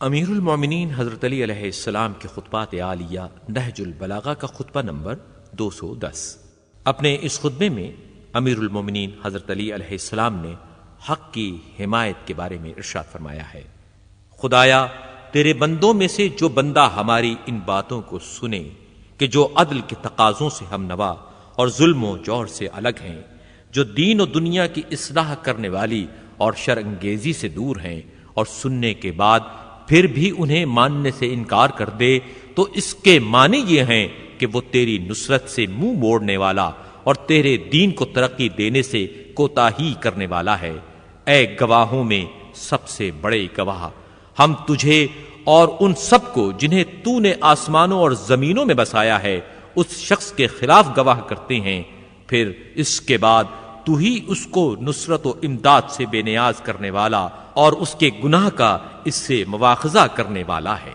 امیر المومنین حضرت علی علیہ السلام کے خطبات عالیہ نہج البلاغہ کا خطبہ نمبر 210۔ اپنے اس خطبے میں امیر المومنین حضرت علی علیہ السلام نے حق کی حمایت کے بارے میں ارشاد فرمایا ہے۔ خدایا، تیرے بندوں میں سے جو بندہ ہماری ان باتوں کو سنے کہ جو عدل کے تقاضوں سے ہم نوا اور ظلم و جور سے الگ ہیں، جو دین و دنیا کی اصلاح کرنے والی اور شر انگیزی سے دور ہیں، اور سننے کے بعد پھر بھی انہیں ماننے سے انکار کر دے، تو اس کے معنی یہ ہیں کہ وہ تیری نصرت سے منہ موڑنے والا اور تیرے دین کو ترقی دینے سے کوتاہی کرنے والا ہے۔ اے گواہوں میں سب سے بڑے گواہ، ہم تجھے اور ان سب کو جنہیں تو نے آسمانوں اور زمینوں میں بسایا ہے اس شخص کے خلاف گواہ کرتے ہیں، پھر اس کے بعد تو ہی اس کو نصرت و امداد سے بے نیاز کرنے والا اور اس کے گناہ کا اس سے مواخذہ کرنے والا ہے۔